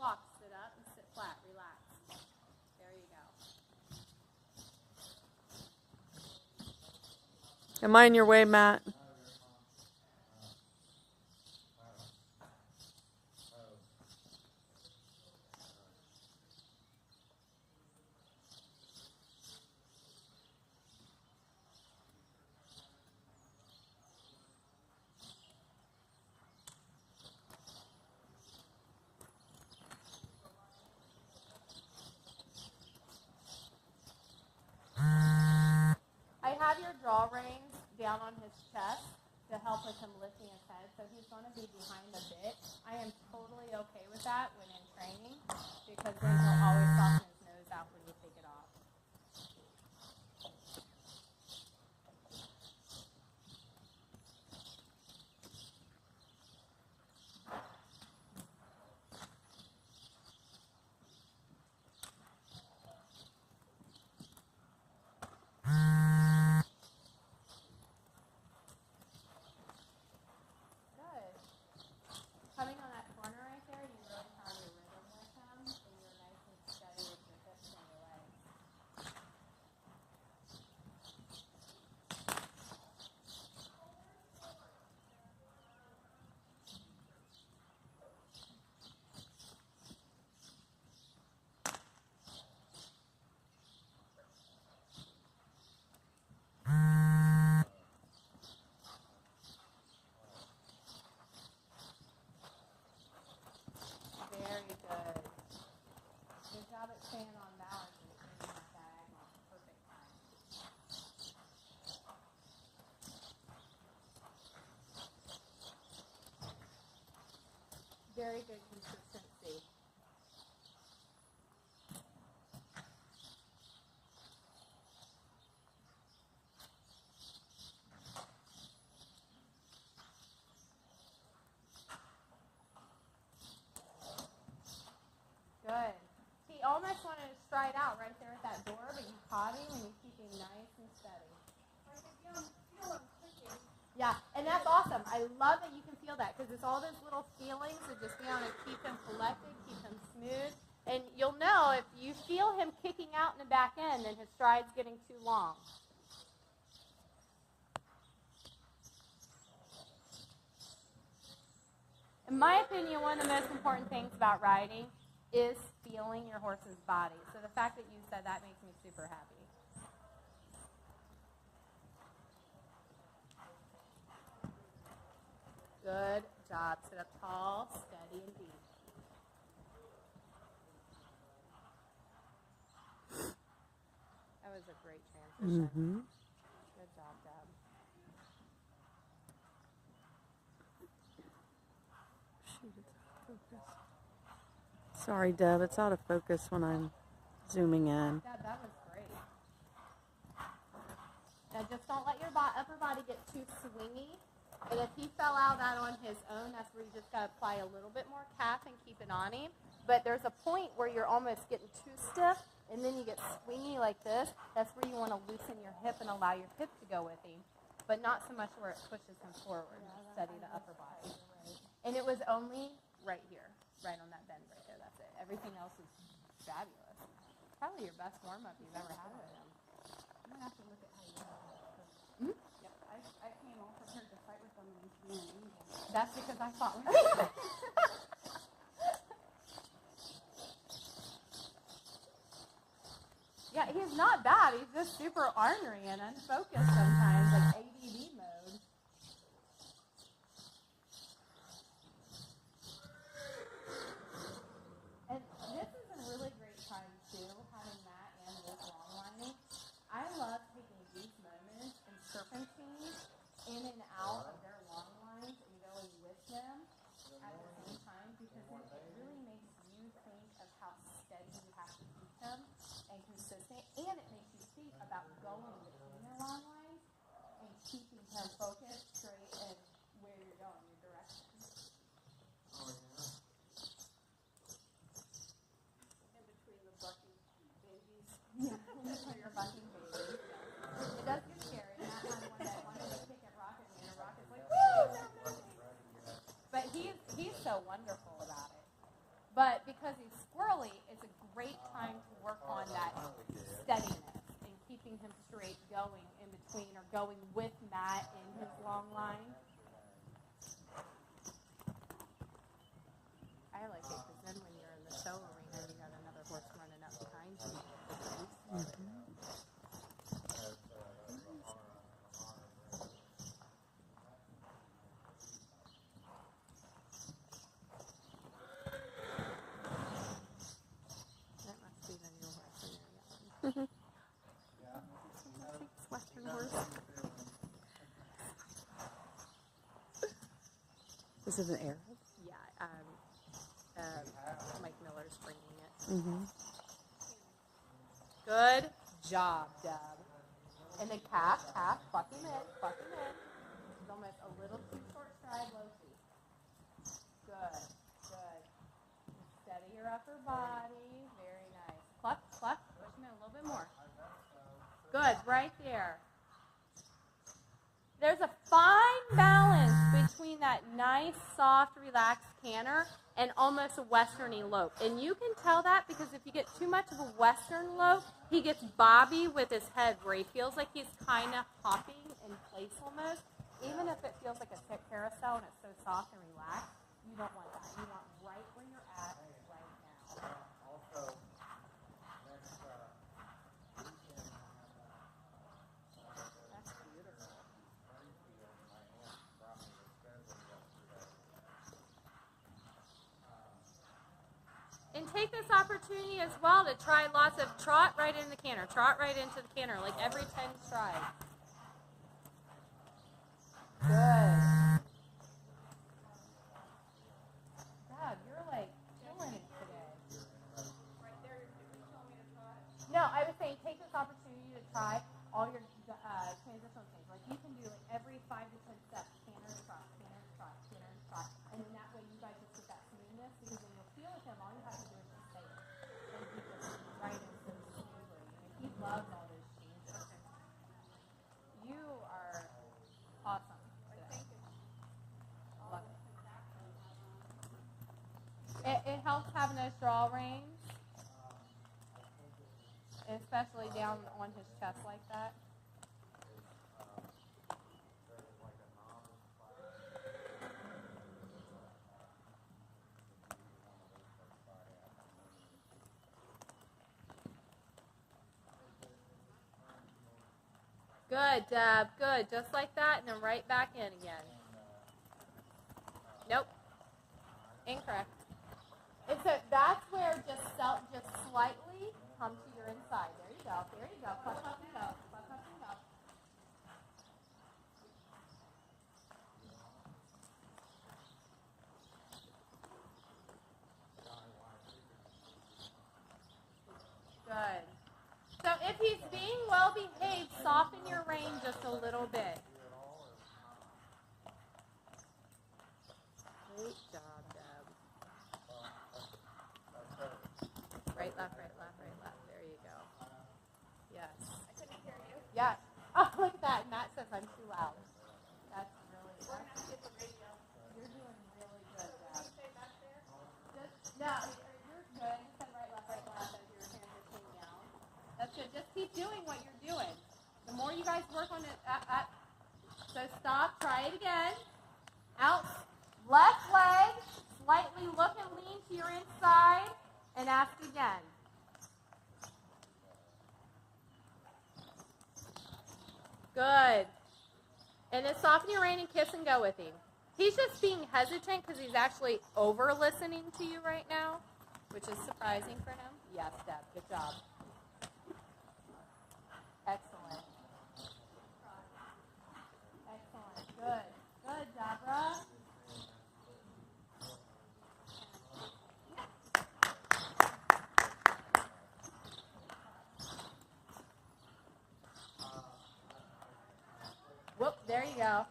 walk, sit up, and sit flat. Relax. There you go. Am I in your way, Matt? I have your jaw reins down on his chest to help with him lifting his head, so he's going to be behind a bit. I am totally okay with that when in training, because then he'll always soften his nose out when you take it off. Coming on that corner right there, you really found your rhythm with him, and you're nice and steady with your hips and your legs. Very good. Good job at staying on balance and staying that diagonal. Perfect time. Very good consistency. Good. He almost wanted to stride out right there at that door, but you caught him and you keep him nice and steady. Yeah, and that's awesome. I love that you can feel that, because it's all those little feelings that just be on to keep him collected, keep him smooth. And you'll know if you feel him kicking out in the back end, then his stride's getting too long. In my opinion, one of the most important things about riding is feeling your horse's body. So the fact that you said that makes me super happy. Good job. Sit up tall, steady, and deep. That was a great transition. Mm-hmm. Good job, Deb. Sorry, Deb. It's out of focus when I'm zooming in. Deb, that was great. Now just don't let your upper body get too swingy. And if he fell out on his own, that's where you just got to apply a little bit more calf and keep it on him. But there's a point where you're almost getting too stiff, and then you get swingy like this. That's where you want to loosen your hip and allow your hip to go with him, but not so much where it pushes him forward. Steady the upper body. And it was only right here, right on that bend right there. That's it. Everything else is fabulous. Probably your best warm-up you've ever had with him. I'm going to have to look at how you do it. Yep, I came all prepared to fight with them and being an angel. That's because I fought with you. Yeah, he's not bad. He's just super ornery and unfocused sometimes, like ADD mode. And this is a really great time, too, having that and this long lining. I love taking these moments and serpentine in and out of their long lines and going with them at the same time, because it really makes you think of how steady you have to keep them and consistent, and it makes you think about going between their long lines and keeping them focused, straight, and where you're going, your direction. In between the bucking babies. Yeah, you're bucking babies. It does get scary. Matt had one that wanted to kick at Rocket, and Rocket's like, woo! But he's so wonderful about it. But because he's squirrely, it's a great time to work on that steadiness and keeping him straight going in between or going with Matt in his long line. I like it because then when you're in the show arena, you got another horse running up behind you. Mm-hmm. That must be the new horse in there. It's Western horse. This is an Arab? Yeah, Mike Miller's bringing it. Mm-hmm. Good job, Deb. And then calf, buck him in. He's almost a little too short stride, low feet. Good. Steady your upper body. Very nice. Cluck. Push him in a little bit more. Good, right there. There's a fine balance between that nice, soft, relaxed canter and almost a westerny lope. And you can tell that because if you get too much of a western lope, he gets bobby with his head where he feels like he's kind of hopping in place almost. Even if it feels like a carousel and it's so soft and relaxed, you don't want that. You want right where you're at right now. That's beautiful. And take this opportunity as well to try lots of trot right into the canter, like every 10 strides. Good. God, you're like killing it today. Right there, you're telling me to trot? No, I was saying take this opportunity to try all your transitional things. Like you can do like every 5 to 10 steps, canter and trot. And then that way you guys just get that smoothness because when you'll feel with him, all you have to do is just say it. And he just right in so smoothly. And he loves all those changes. You are awesome. Thank you. Love it. It helps having those draw reins, especially down on his chest like that. Good, Deb. Good. Just like that, and then right back in again. Nope. Incorrect. And so that's where just slightly come to your inside. There you go. Cluck up and go. Good. So if he's being well behaved, soften your rein just a little bit. Great job, Deb. Right, left. There you go. Yes. I couldn't hear you. Yes. Oh, look at that. Matt says I'm too loud. That's really good. We're going to have to get the radio. You're doing really good, Deb. Can you stay back there? No, you're good. You said right, left as you're transitioning down. That's good. Just keep doing what you're doing. The more you guys work on it, so stop, try it again. Out, left leg, slightly look and lean to your inside, and ask again. Good. And then soften your rein and kiss and go with him. He's just being hesitant because he's actually over-listening to you right now, which is surprising for him. Yes, Deb, good job. Excellent. Good, Deborah. Whoop, there you go.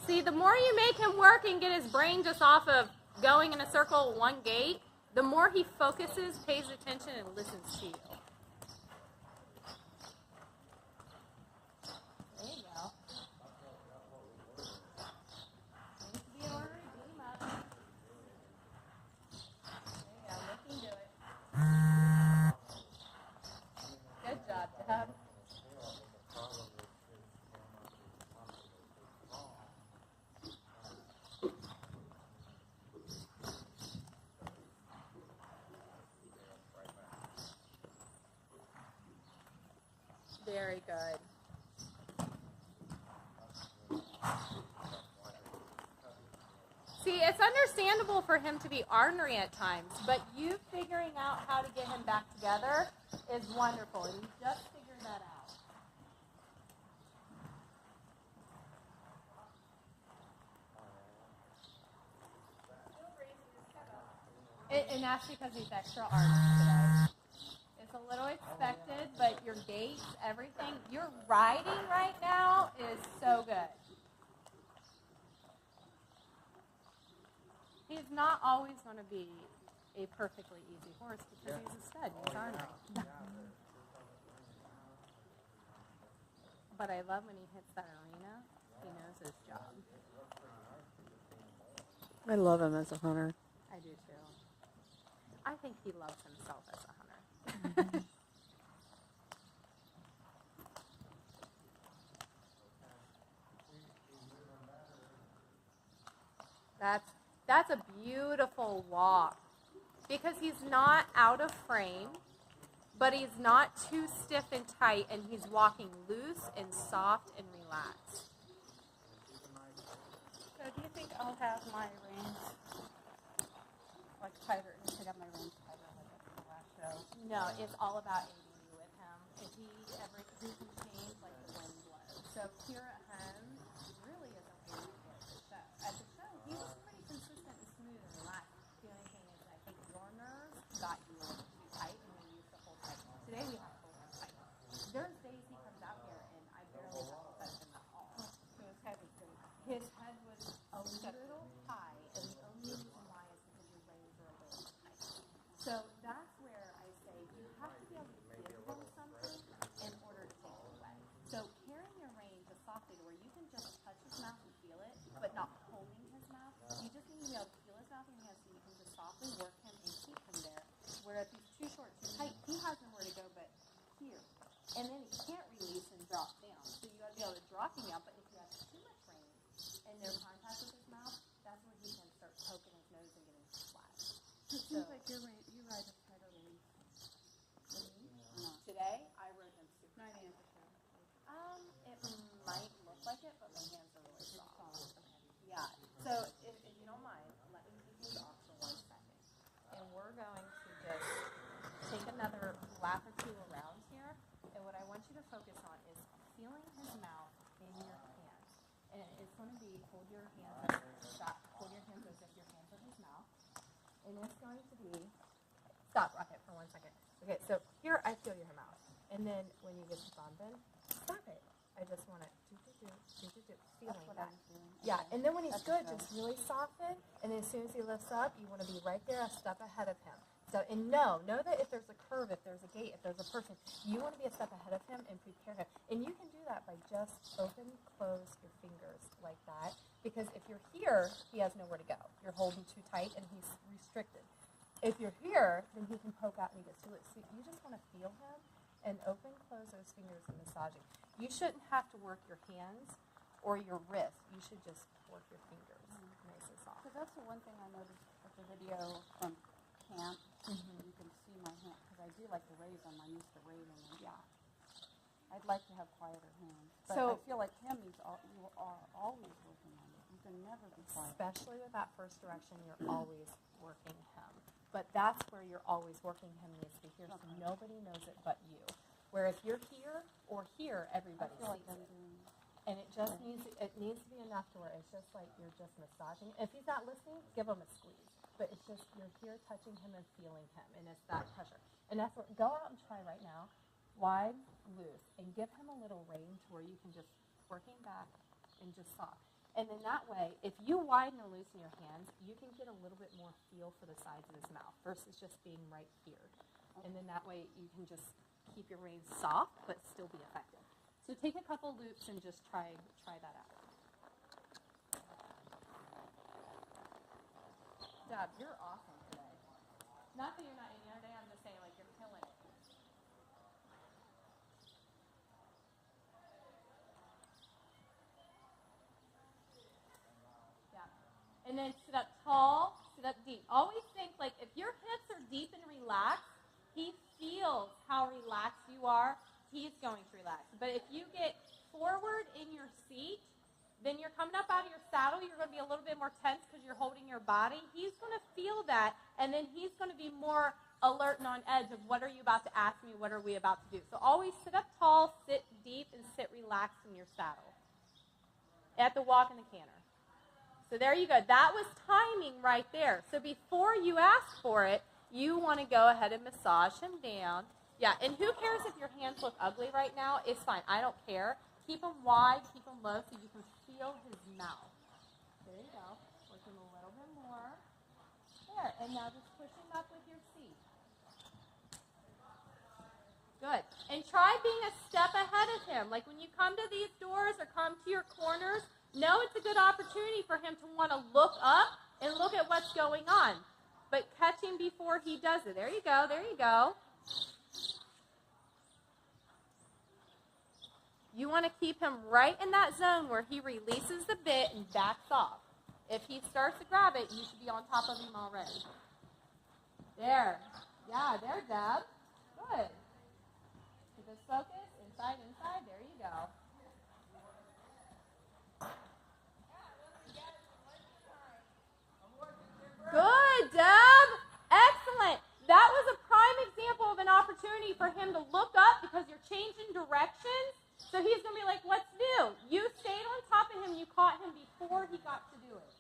See, the more you make him work and get his brain just off of going in a circle at one gait, the more he focuses, pays attention, and listens to you. There you go. understandable for him to be ornery at times, but you figuring out how to get him back together is wonderful, and you just figured that out. And that's because he's extra ornery today. It's a little expected, but your gait, everything, your riding right now is so good. He's not always going to be a perfectly easy horse because he's a stud. He's ornery. But I love when he hits that arena. He knows his job. I love him as a hunter. I do too. I think he loves himself as a hunter. That's a beautiful walk because he's not out of frame, but he's not too stiff and tight, and he's walking loose and soft and relaxed. So do you think I'll have my reins like tighter? Should have my reins tighter like the last show? No, it's all about ADD with him. If he can change like the wind blows. So here at home, really isn't really good at the show. At the show, he was pretty consistent and smooth and relaxed. The only thing is, I think your nerves got you a little too tight, and we used to hold tight. Today we have to hold him tight. There's days he comes out here, and I barely have to touch him at all. So his head was good. His head was a little high, and the only reason why is because your reins are a little tight. So that's where I say you have to be able to give him something in order to take it away. So carrying your rein just softly to where you can just touch his mouth and feel it, but not holding his mouth. You just need to be able to feel his mouth in your hand so you can just softly work him and keep him there. Where if he's too short, too tight, he has nowhere to go but here. And then he can't release and drop down. So you got to be able to drop him down, but if you have too much rein and no contact with his mouth, that's where he can start poking his nose and getting flat. It seems like you ride a tighter reins. Today, I rode him super Not tight. in the show. It might look like it, but my hands are really soft. Yeah. So if you don't mind, let me take these off for 1 second. And we're going to just take another lap or two around here. And what I want you to focus on is feeling his mouth in your hand. And it's going to be hold your hands as if your hands are his mouth. And it's going to be stop Rocket for 1 second. Okay, so here I feel your mouth. And then when you get to bumping, stop it. I just want to feeling that. Yeah, and then when he's good, just really soften. And then as soon as he lifts up, you want to be right there a step ahead of him. So, and know that if there's a curve, if there's a gate, if there's a person, you want to be a step ahead of him and prepare him. And you can do that by just close your fingers like that. Because if you're here, he has nowhere to go. You're holding too tight and he's restricted. If you're here, then he can poke out and he gets too loose. So you just want to feel him and close those fingers and massaging. You shouldn't have to work your hands or your wrist. You should just work your fingers nice and soft. Because that's the one thing I noticed at the video from camp. You can see my hand, because I do like to raise them. I'm used to raising them. Yeah. I'd like to have quieter hands. But So- I feel like him, you are always working on it. You can never be quiet. Especially with that first direction, you're always working him. But that's where you're always working him needs to be here, so nobody knows it but you. Where if you're here or here, I everybody feel like sees I'm it. doing And it just needs to be enough to where it's just like you're just massaging. If he's not listening, give him a squeeze. But it's just you're here touching him and feeling him, and it's that pressure. And that's what go out and try right now, wide, loose, and give him a little range where you can just working back and just soft. And then that way, if you widen or loosen your hands, you can get a little bit more feel for the sides of his mouth versus just being right here. And then that way you can just keep your reins soft but still be effective. So take a couple loops and just try that out. Deb, you're awesome today. Not that you're not any other day, I'm just saying like you're killing it. Yeah. And then sit up tall, sit up deep. Always think like if your hips are deep and relaxed, he feels how relaxed you are. He's going to relax. But if you get forward in your seat, then you're coming up out of your saddle. saddle, you're going to be a little bit more tense because you're holding your body. He's going to feel that, and then he's going to be more alert and on edge of what are you about to ask me, what are we about to do. So always sit up tall, sit deep, and sit relaxed in your saddle. At the walk and the canter. So there you go. That was timing right there. So before you ask for it, you want to go ahead and massage him down. Yeah, and who cares if your hands look ugly right now? It's fine. I don't care. Keep them wide, keep them low so you can feel his mouth. There you go. Push him a little bit more. There. And now just push him up with your feet. Good. And try being a step ahead of him. Like when you come to these doors or come to your corners, know it's a good opportunity for him to want to look up and look at what's going on. But catch him before he does it. There you go. There you go. You want to keep him right in that zone where he releases the bit and backs off. If he starts to grab it, you should be on top of him already. There. Yeah, there, Deb. Good. Keep us focused. Inside, inside. There you go. Good, Deb. Excellent. That was a prime example of an opportunity for him to look up because you're changing directions. So he's going to be like, what's new? You stayed on top of him. You caught him before he got to do it.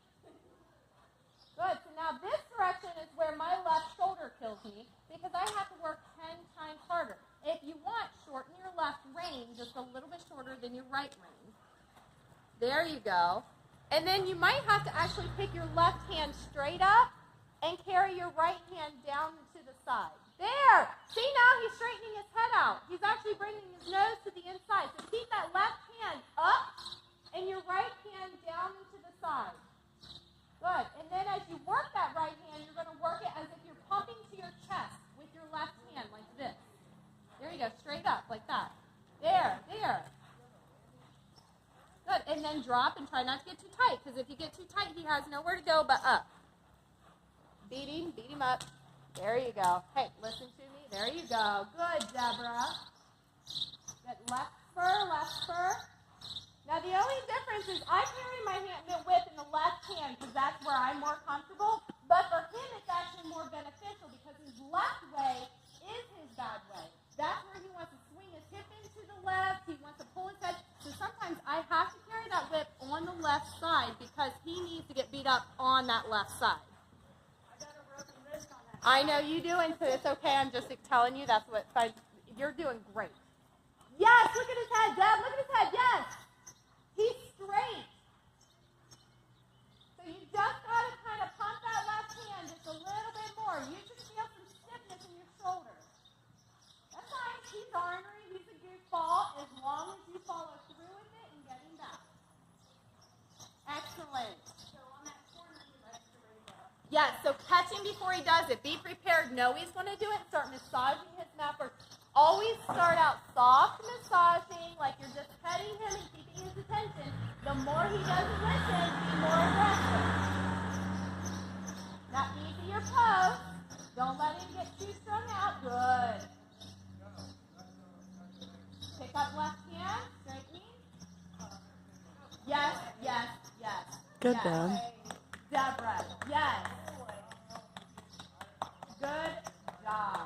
Good. So now this direction is where my left shoulder kills me because I have to work 10 times harder. If you want, shorten your left rein just a little bit shorter than your right rein. There you go. And then you might have to actually pick your left hand straight up and carry your right hand down to the side. There! See, now he's straightening his head out. He's actually bringing his nose to the inside. So keep that left hand up and your right hand down into the side. Good. And then as you work that right hand, you're going to work it as if you're pumping to your chest with your left hand like this. There you go. Straight up like that. There. There. Good. And then drop and try not to get too tight because if you get too tight, he has nowhere to go but up. Beat him up. There you go. Hey, listen to me. There you go. Good, Deborah. Good. Left spur. Now, the only difference is I carry my whip in the left hand because that's where I'm more comfortable. But for him, it's actually more beneficial because his left way is his bad way. That's where he wants to swing his hip into the left. He wants to pull his head. So sometimes I have to carry that whip on the left side because he needs to get beat up on that left side. I know you do, and so it's okay. I'm just telling you that's what you're doing great. Yes, look at his head, Deb. Look at his head. Yes. He's straight. So you just got to kind of pump that left hand just a little bit more. You just feel some stiffness in your shoulder. That's fine. He's ornery. He's a goofball as long as you follow through with it and get him back. Excellent. Yes, so catch him before he does it. Be prepared. Know he's going to do it. Start massaging his mouth first. Always start out soft massaging, like you're just petting him and keeping his attention. The more he doesn't listen, be more aggressive. Now, easy your pose. Don't let him get too strung out. Good. Pick up left hand. Straightening. Yes, yes, yes. Good, yes. Deb. Deborah, yes. Good job.